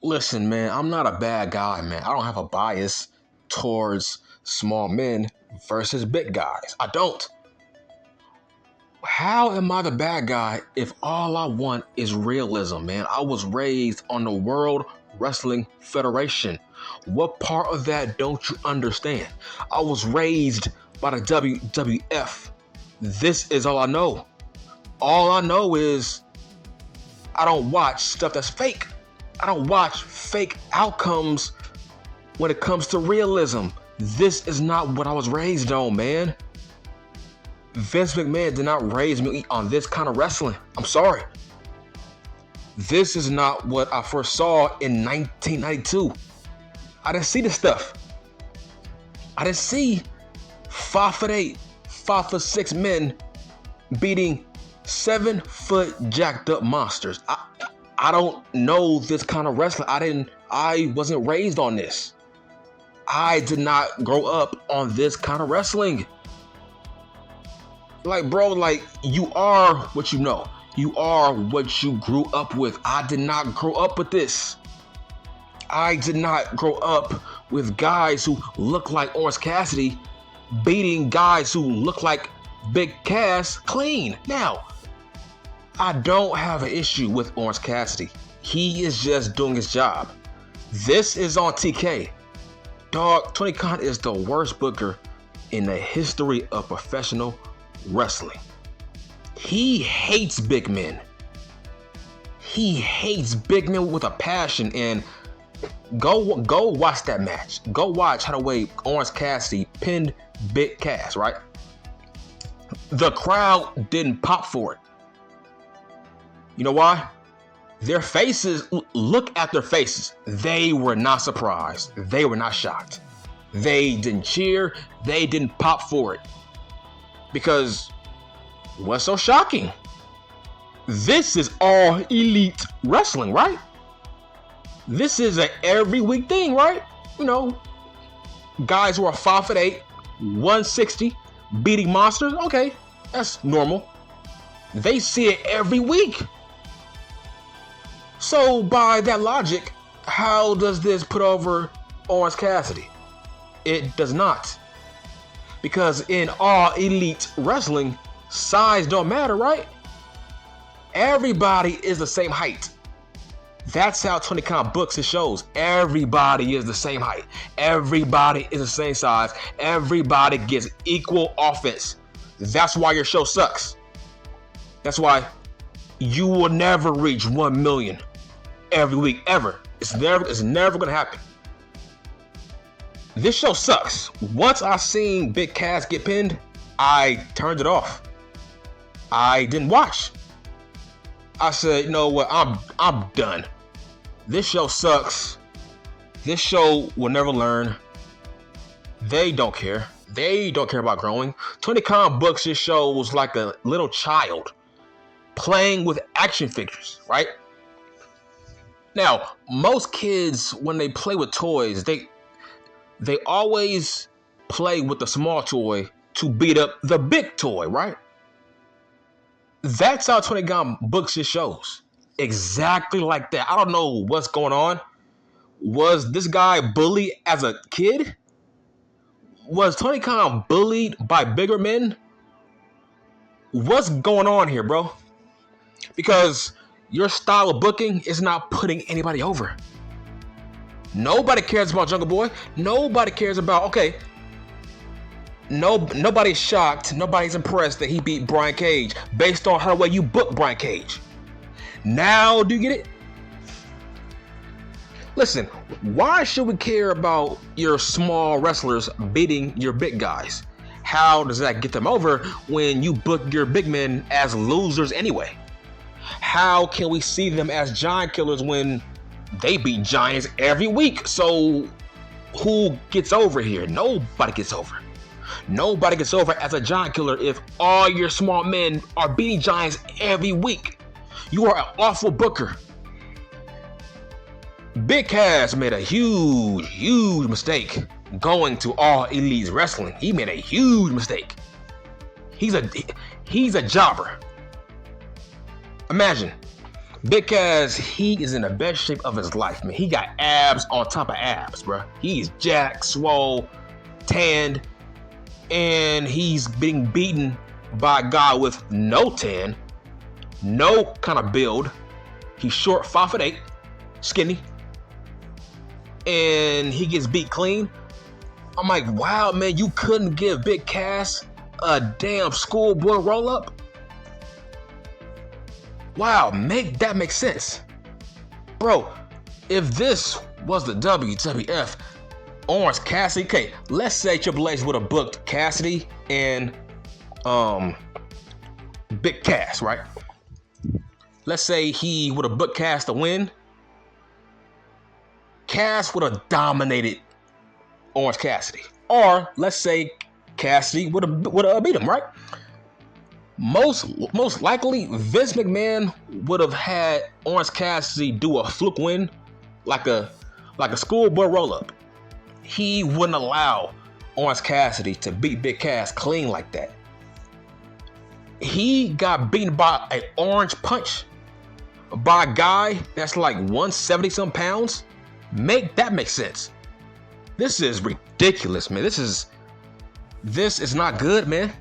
Listen, man, I'm not a bad guy, man. I don't have a bias towards small men versus big guys. I don't. How am I the bad guy if all I want is realism, man? I was raised on the World Wrestling Federation. What part of that don't you understand? I was raised by the WWF. This is all I know. All I know is I don't watch stuff that's fake. I don't watch fake outcomes when it comes to realism. This is not what I was raised on, man. Vince McMahon did not raise me on this kind of wrestling. I'm sorry. This is not what I first saw in 1992. I didn't see this stuff. I didn't see 5'8", 5'6" men beating 7-foot jacked up monsters. I don't know this kind of wrestling. I wasn't raised on this. I did not grow up on this kind of wrestling. Like, bro, like, you are what you know. You are what you grew up with. I did not grow up with this. I did not grow up with guys who look like Orange Cassidy beating guys who look like Big Cass clean. Now, I don't have an issue with Orange Cassidy. He is just doing his job. This is on TK. Dog, Tony Khan is the worst booker in the history of professional wrestling. He hates big men. He hates big men with a passion. And go watch that match. Go watch how the way Orange Cassidy pinned Big Cass, right? The crowd didn't pop for it. You know why? Their faces, look at their faces. They were not surprised. They were not shocked. They didn't cheer. They didn't pop for it. Because what's so shocking? This is all elite wrestling, right? This is an every week thing, right? You know, guys who are 5'8", 160, beating monsters. Okay, that's normal. They see it every week. So by that logic, how does this put over Orange Cassidy? It does not. Because in all elite wrestling, size don't matter, right? Everybody is the same height. That's how Tony Khan books his shows. Everybody is the same height. Everybody is the same size. Everybody gets equal offense. That's why your show sucks. That's why you will never reach 1 million every week, ever. It's never gonna happen. This show sucks. Once I seen Big Cass get pinned, I turned it off. I didn't watch. I said, you know what, I'm done. This show sucks. This show will never learn. They don't care. They don't care about growing. Tony Khan books his shows like a little child playing with action figures, right? Now, most kids, when they play with toys, they always play with the small toy to beat up the big toy, right? That's how Tony Khan books his shows. Exactly like that. I don't know what's going on. Was this guy bullied as a kid? Was Tony Khan bullied by bigger men? What's going on here, bro? Because your style of booking is not putting anybody over. Nobody cares about Jungle Boy. Nobody cares about, okay, nobody's shocked. Nobody's impressed that he beat Brian Cage based on how the way you book Brian Cage. Now, do you get it? Listen, why should we care about your small wrestlers beating your big guys? How does that get them over when you book your big men as losers anyway? How can we see them as giant killers when they beat giants every week? So who gets over here? Nobody gets over. Nobody gets over as a giant killer if all your small men are beating giants every week. You are an awful booker. Big Cass made a huge mistake going to all elite wrestling. He made a huge mistake. He's a jobber. Imagine Big Cass, he is in the best shape of his life, man. He got abs on top of abs, bro. He's jacked, swole, tanned, and he's being beaten by a guy with no tan, no kind of build. He's short, 5'8", skinny, and he gets beat clean. I'm like, wow, man, you couldn't give Big Cass a damn schoolboy roll-up? Wow, make that make sense. Bro, if this was the WWF, Orange Cassidy, okay, let's say Triple H would have booked Cassidy and Big Cass, right? Let's say he would have booked Cass to win. Cass would have dominated Orange Cassidy. Or let's say Cassidy would have beat him, right? Most likely, Vince McMahon would have had Orange Cassidy do a fluke win, like a schoolboy roll-up. He wouldn't allow Orange Cassidy to beat Big Cass clean like that. He got beaten by an orange punch by a guy that's like 170-some pounds. Make that make sense. This is ridiculous, man. This is not good, man.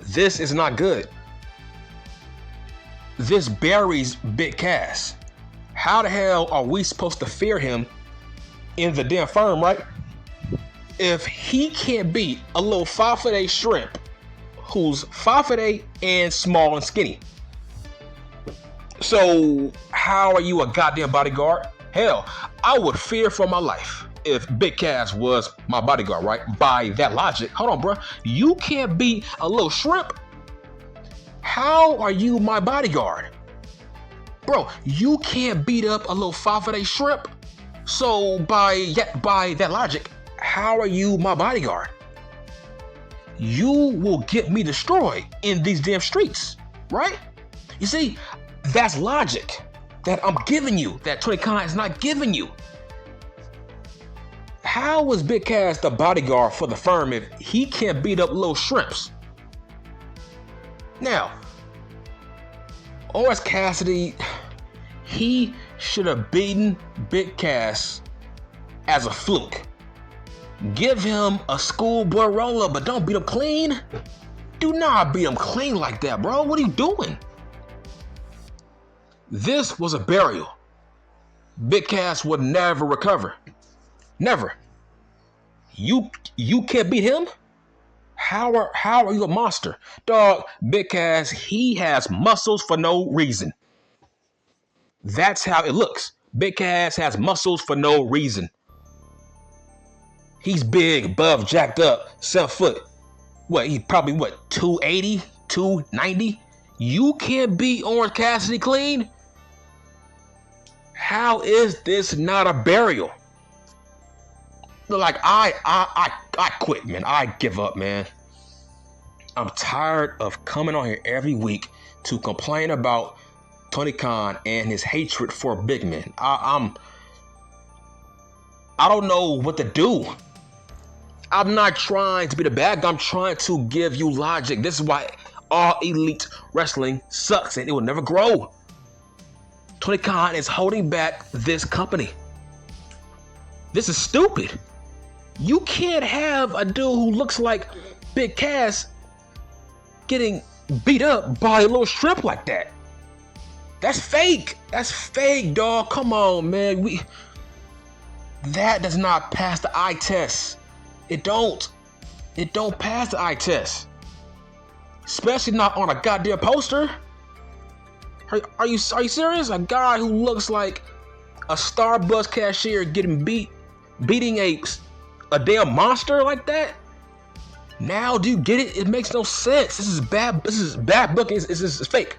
This is not good. This buries Big Cass. How the hell are we supposed to fear him in the damn firm, right? If he can't beat a little 5'8" shrimp who's 5'8" and small and skinny. So how are you a goddamn bodyguard? Hell, I would fear for my life if Big Cass was my bodyguard, right? By that logic. Hold on, bro. You can't beat a little shrimp. How are you my bodyguard? Bro, you can't beat up a little 5'8" shrimp. So by that logic, how are you my bodyguard? You will get me destroyed in these damn streets, right? You see, that's logic that I'm giving you, that Tony Khan is not giving you. How was Big Cass the bodyguard for the firm if he can't beat up little shrimps? Now, Orange Cassidy, he should have beaten Big Cass as a fluke. Give him a schoolboy roll-up, but don't beat him clean. Do not beat him clean like that, bro. What are you doing? This was a burial. Big Cass would never recover. Never. You can't beat him? How are you a monster? Dog, Big Cass, he has muscles for no reason. That's how it looks. Big Cass has muscles for no reason. He's big, buff, jacked up, 7 foot. He's probably 280, 290? You can't beat Orange Cassidy clean? How is this not a burial? Like, I quit, man. I give up, man. I'm tired of coming on here every week to complain about Tony Khan and his hatred for big men. I don't know what to do. I'm not trying to be the bad guy. I'm trying to give you logic. This is why All Elite Wrestling sucks and it will never grow. Tony Khan is holding back this company. This is stupid. You can't have a dude who looks like Big Cass getting beat up by a little shrimp like that. That's fake. That's fake, dog. Come on, man. That does not pass the eye test. It don't pass the eye test. Especially not on a goddamn poster. Are you serious? A guy who looks like a Starbucks cashier beating a damn monster like that? Now do you get it? It makes no sense. This is bad booking. This is fake.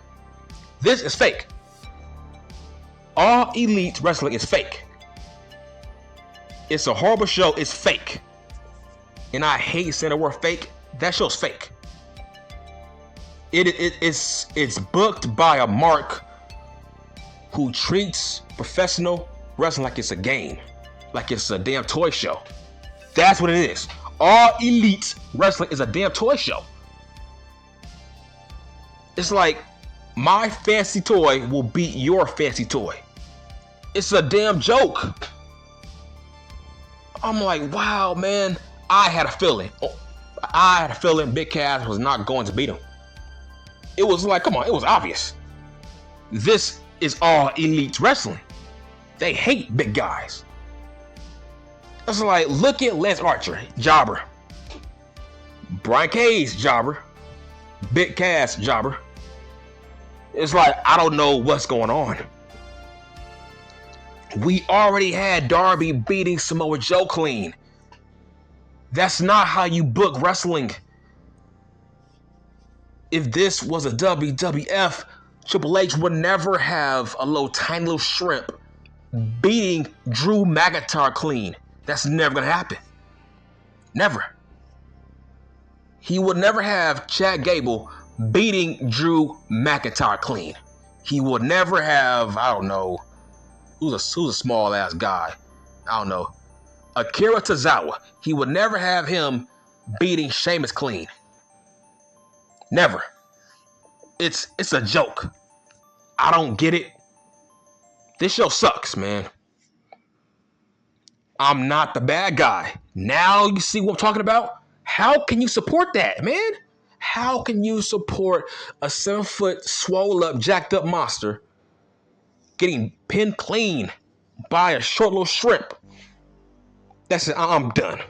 This is fake. All Elite Wrestling is fake. It's a horrible show. It's fake. And I hate saying the word fake. That show's fake. It's booked by a mark who treats professional wrestling like it's a game, like it's a damn toy show. That's what it is. All Elite Wrestling is a damn toy show. It's like My fancy toy will beat your fancy toy. It's a damn joke. I'm like, wow, man. I had a feeling. Big Cass was not going to beat him. It was like, come on, it was obvious. This is all elite wrestling. They hate big guys. It's like, look at Lance Archer, jobber. Brian Cage, jobber. Big Cass, jobber. It's like, I don't know what's going on. We already had Darby beating Samoa Joe clean. That's not how you book wrestling. If this was a WWF, Triple H would never have a little tiny little shrimp beating Drew McIntyre clean. That's never going to happen. Never. He would never have Chad Gable beating Drew McIntyre clean. He would never have, I don't know, who's a small ass guy. I don't know. Akira Tozawa. He would never have him beating Sheamus clean. Never. It's a joke. I don't get it. This show sucks, man. I'm not the bad guy. Now you see what I'm talking about? How can you support that, man? How can you support a 7-foot, swole up, jacked up monster getting pinned clean by a short little shrimp? That's it. I'm done.